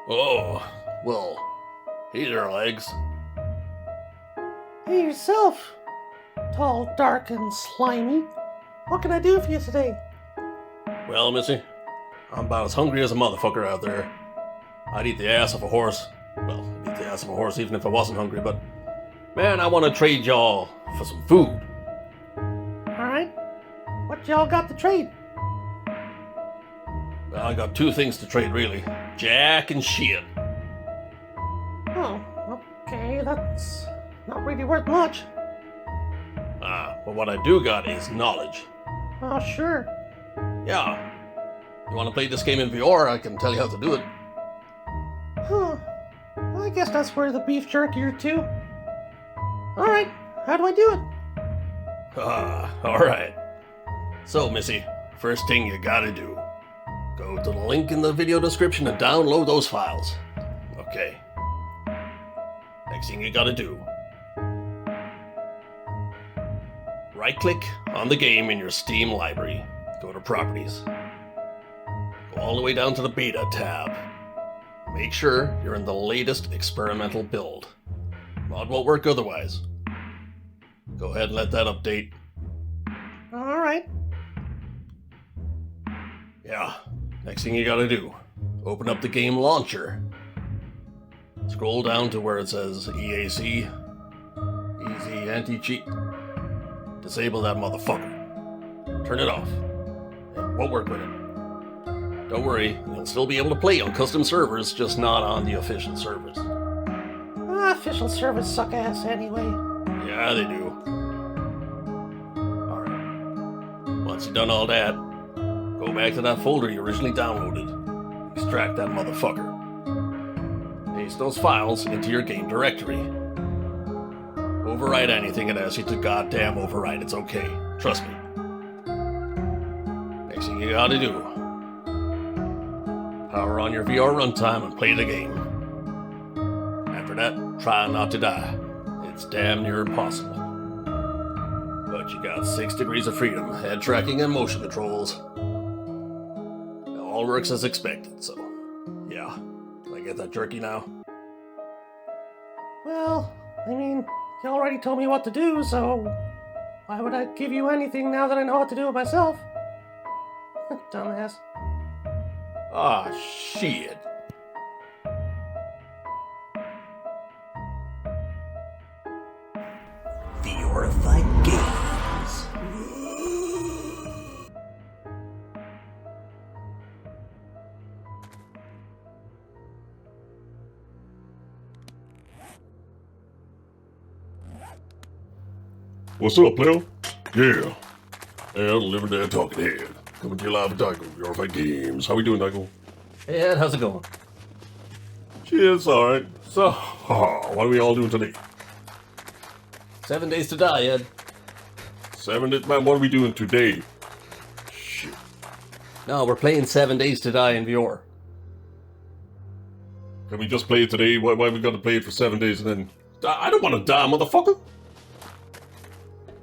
Oh, well, hey there, Legs. Hey yourself, tall, dark, and slimy. What can I do for you today? Well, Missy, I'm about as hungry as a motherfucker out there. I'd eat the ass of a horse. Well, I'd eat the ass of a horse even if I wasn't hungry, but man, I want to trade y'all for some food. Alright, what y'all got to trade? Well, I got two things to trade, really. Jack and shit. Oh, okay, that's not really worth much. But what I do got is knowledge. Oh, sure. Yeah. You want to play this game in VR? I can tell you how to do it. Huh. I guess that's where the beef jerky or two. Alright, how do I do it? Alright. So, Missy, first thing you gotta do. Go to the link in the video description and download those files. Okay. Next thing you gotta do. Right-click on the game in your Steam library. Go to Properties. Go all the way down to the Beta tab. Make sure you're in the latest experimental build. Mod won't work otherwise. Go ahead and let that update. Alright. Yeah. Next thing you gotta do. Open up the game launcher. Scroll down to where it says EAC. Easy Anti-Cheat. Disable that motherfucker. Turn it off. It won't work with it. Don't worry, you'll still be able to play on custom servers, just not on the official servers. Official servers suck ass anyway. Yeah, they do. Alright. Once you've done all that, go back to that folder you originally downloaded. Extract that motherfucker. Paste those files into your game directory. Overwrite anything it asks you to goddamn overwrite. It's okay. Trust me. Next thing you gotta do. Power on your VR runtime and play the game. After that, try not to die. It's damn near impossible. But you got 6 degrees of freedom, head tracking and motion controls. It all works as expected, so yeah. Can I get that jerky now? Well, I mean, you already told me what to do, so why would I give you anything now that I know what to do it myself? Dumbass. Ah, shit. VRified Games. What's up, player? Yeah. Liver there talking head. Coming to you live with Dyko, VRified Games. How we doing, Dyko? Hey Ed, how's it going? Cheers, alright. So, what are we all doing today? 7 days to die, Ed. 7 days, man, what are we doing today? Shit. No, we're playing 7 days to die in VR. Can we just play it today? Why we gotta play it for 7 days and then... I don't wanna die, motherfucker!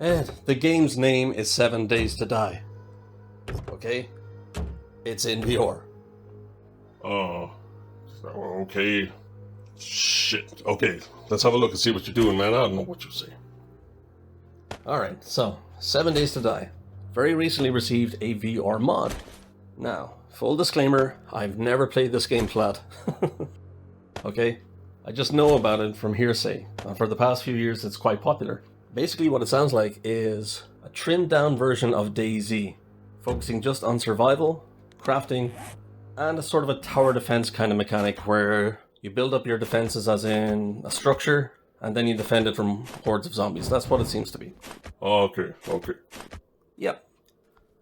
Ed, the game's name is 7 Days to Die. Okay? It's in VR. Okay. Shit. Okay, let's have a look and see what you're doing, man. I don't know what you're saying. Alright, so, 7 Days to Die. Very recently received a VR mod. Now, full disclaimer, I've never played this game flat. Okay? I just know about it from hearsay. For the past few years, it's quite popular. Basically, what it sounds like is a trimmed down version of DayZ, focusing just on survival, crafting, and a sort of a tower defense kind of mechanic where you build up your defenses as in a structure, and then you defend it from hordes of zombies. That's what it seems to be. Okay. Yep.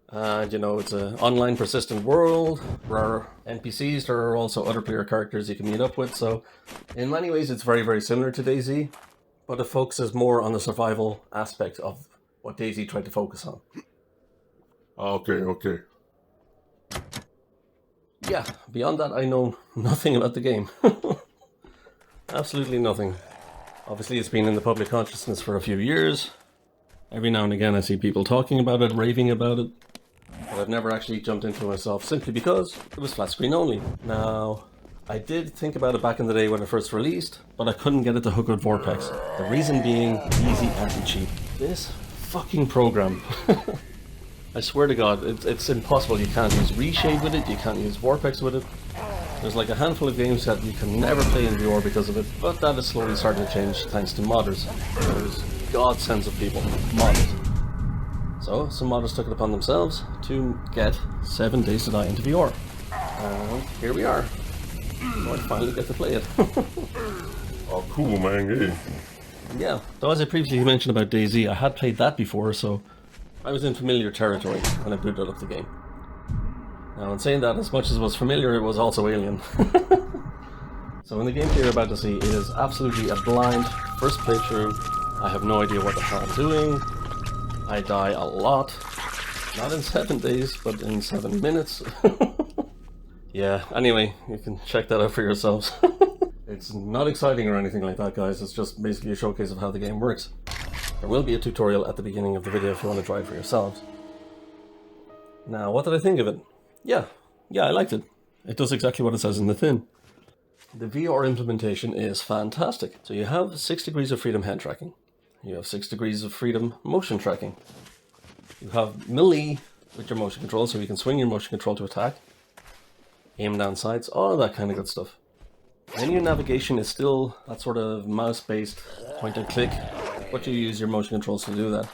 And it's an online persistent world. There are NPCs, there are also other player characters you can meet up with, so in many ways it's very, very similar to DayZ, but it focuses more on the survival aspect of what DayZ tried to focus on. Okay. Yeah, beyond that I know nothing about the game. Absolutely nothing. Obviously it's been in the public consciousness for a few years. Every now and again I see people talking about it, raving about it. But I've never actually jumped into it myself simply because it was flat screen only. Now, I did think about it back in the day when it first released, but I couldn't get it to hook with Vortex. The reason being easy anti-cheat. This fucking program. I swear to God, it's impossible. You can't use Reshade with it, you can't use Vortex with it. There's like a handful of games that you can never play in VR because of it, but that is slowly starting to change thanks to modders. There's godsends of people, modders. So, some modders took it upon themselves to get 7 Days to Die into VR. And here we are. So I finally get to play it. Oh, cool, man, yeah. Yeah, though as I previously mentioned about DayZ, I had played that before, so I was in familiar territory when I booted up the game. Now, in saying that, as much as it was familiar, it was also alien. So in the gameplay you're about to see, it is absolutely a blind first playthrough. I have no idea what the hell I'm doing. I die a lot. Not in 7 days, but in 7 minutes. Yeah, anyway, you can check that out for yourselves. It's not exciting or anything like that, guys. It's just basically a showcase of how the game works. There will be a tutorial at the beginning of the video if you want to try it for yourselves. Now, what did I think of it? Yeah, I liked it. It does exactly what it says in the tin. The VR implementation is fantastic. So you have 6 degrees of freedom hand tracking. You have 6 degrees of freedom motion tracking. You have melee with your motion control, so you can swing your motion control to attack. Aim down sights, all of that kind of good stuff. Menu navigation is still that sort of mouse-based point and click, but you use your motion controls to do that.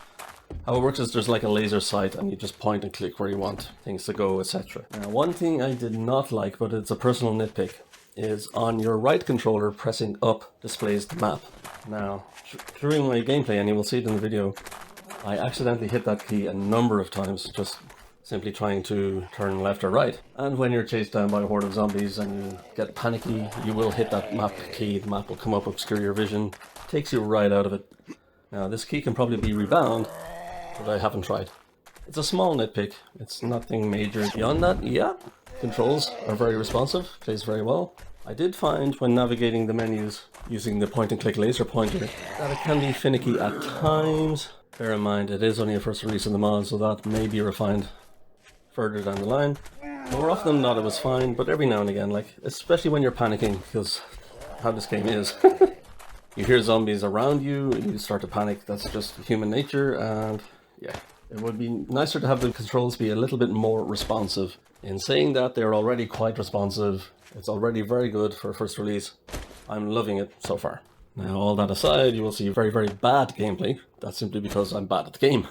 How it works is there's like a laser sight and you just point and click where you want things to go, etc. Now, one thing I did not like, but it's a personal nitpick, is on your right controller pressing up displays the map. Now, during my gameplay, and you will see it in the video, I accidentally hit that key a number of times, just simply trying to turn left or right. And when you're chased down by a horde of zombies and you get panicky, you will hit that map key, the map will come up, obscure your vision, takes you right out of it. Now, this key can probably be rebound, but I haven't tried. It's a small nitpick, it's nothing major. Beyond that, yeah, controls are very responsive, plays very well. I did find when navigating the menus using the point and click laser pointer that it can be finicky at times. Bear in mind, it is only a first release in the mod, so that may be refined further down the line. More often than not, it was fine, but every now and again, like, especially when you're panicking, because how this game is. You hear zombies around you, you start to panic, that's just human nature, and yeah. It would be nicer to have the controls be a little bit more responsive. In saying that, they're already quite responsive. It's already very good for a first release. I'm loving it so far. Now, all that aside, you will see very, very bad gameplay. That's simply because I'm bad at the game.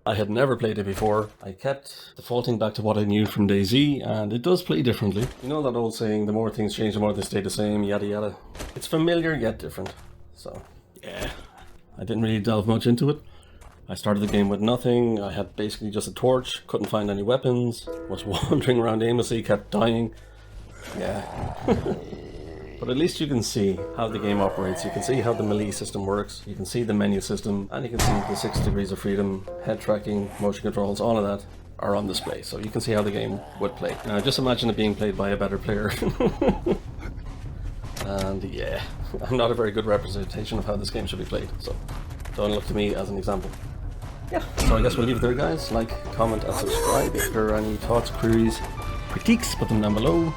I had never played it before. I kept defaulting back to what I knew from DayZ, and it does play differently. You know that old saying, the more things change, the more they stay the same, yada yada. It's familiar, yet different. So, yeah. I didn't really delve much into it. I started the game with nothing. I had basically just a torch, couldn't find any weapons, was wandering around aimlessly, kept dying. Yeah. But at least you can see how the game operates. You can see how the melee system works. You can see the menu system, and you can see the 6 degrees of freedom, head tracking, motion controls, all of that are on display. So you can see how the game would play. Now just imagine it being played by a better player. And yeah, I'm not a very good representation of how this game should be played. So don't look to me as an example. Yeah, so I guess we'll leave it there, guys. Like, comment, and subscribe. If there are any thoughts, queries, critiques, put them down below.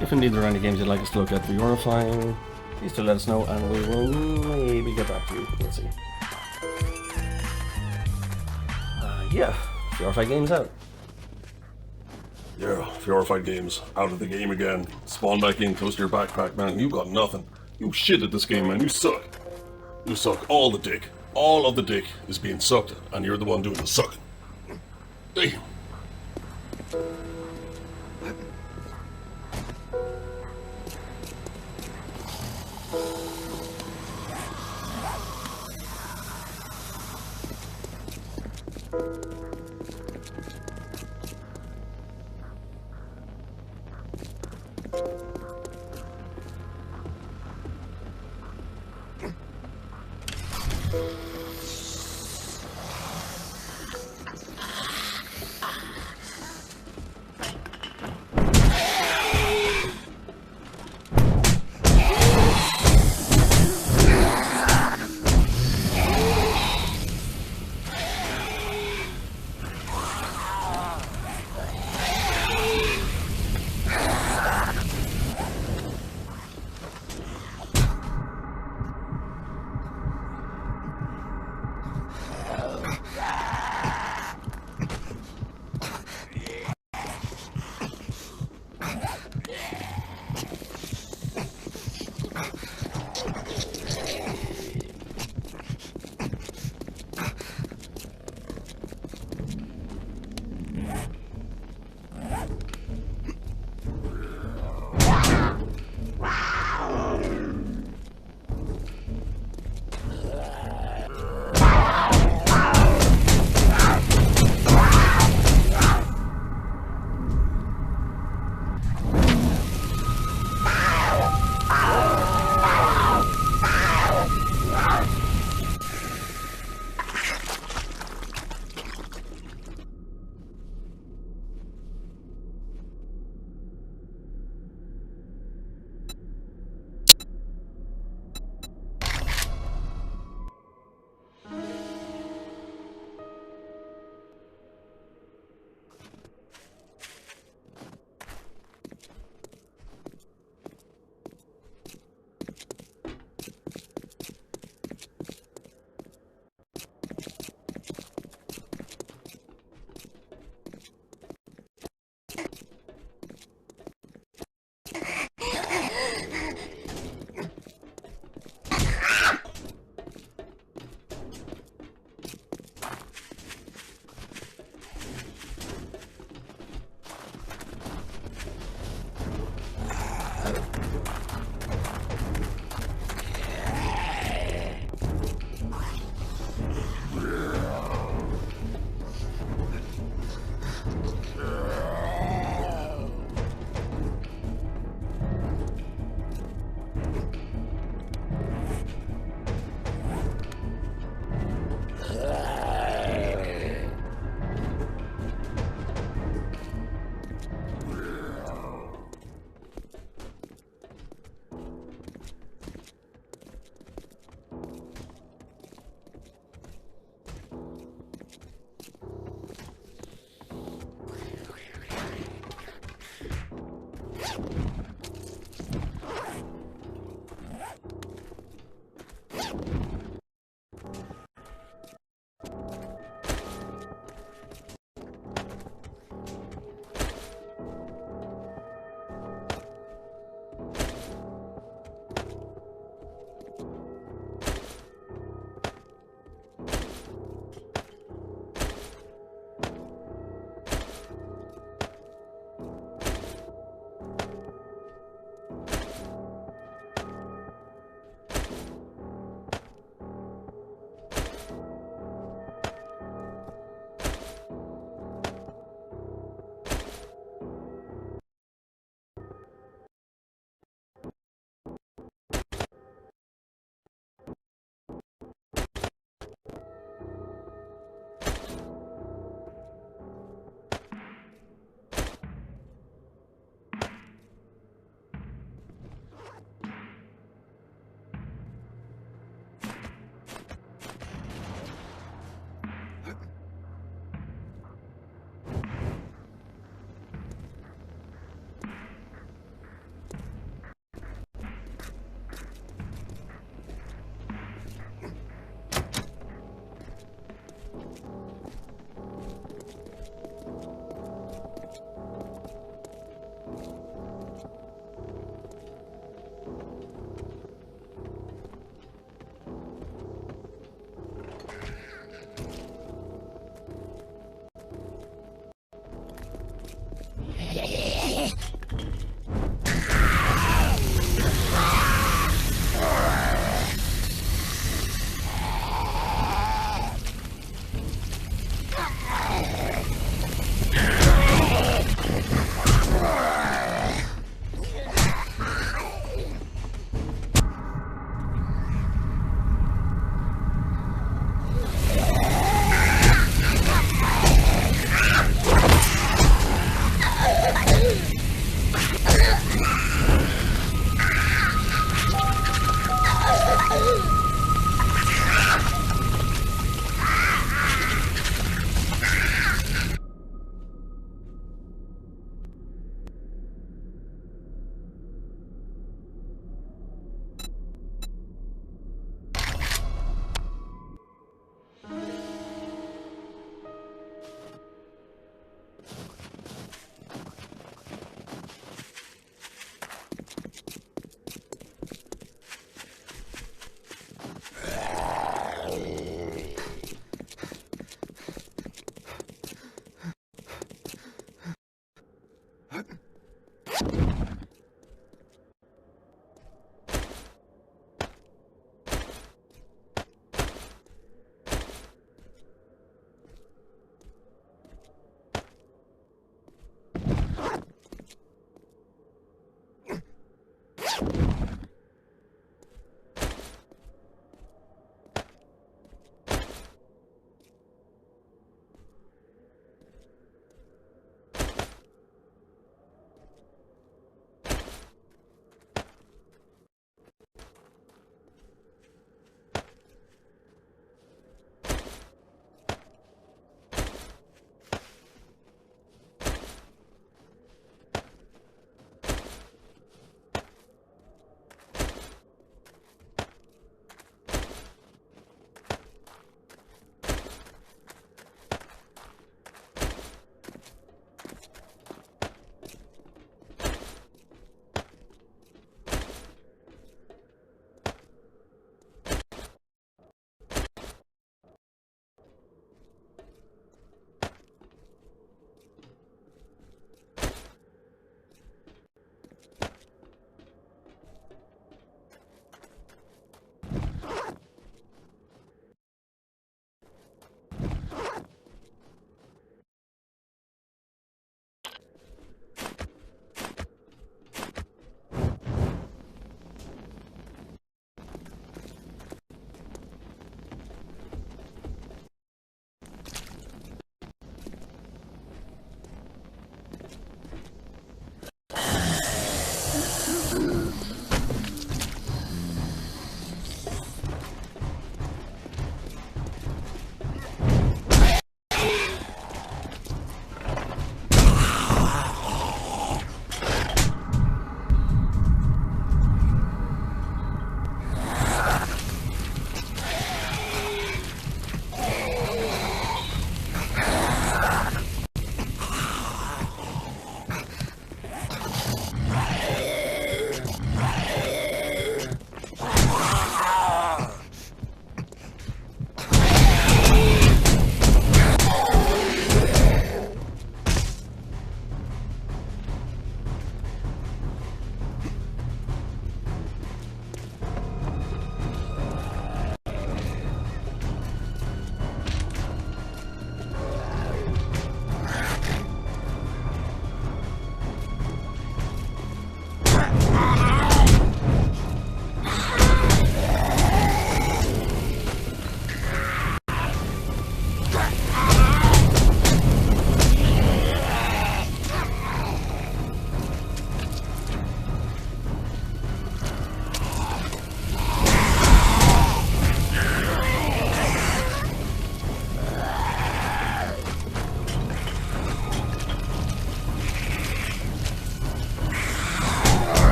If indeed there are any games you'd like us to look at VRifying, please do let us know and we will maybe get back to you. Let's see. Yeah, VRified Games out. Yeah, VRified Games out of the game again. Spawn back in, close to your backpack, man. You got nothing. You shit at this game, man. You suck. You suck all the dick. All of the dick is being sucked, and you're the one doing the sucking. Damn.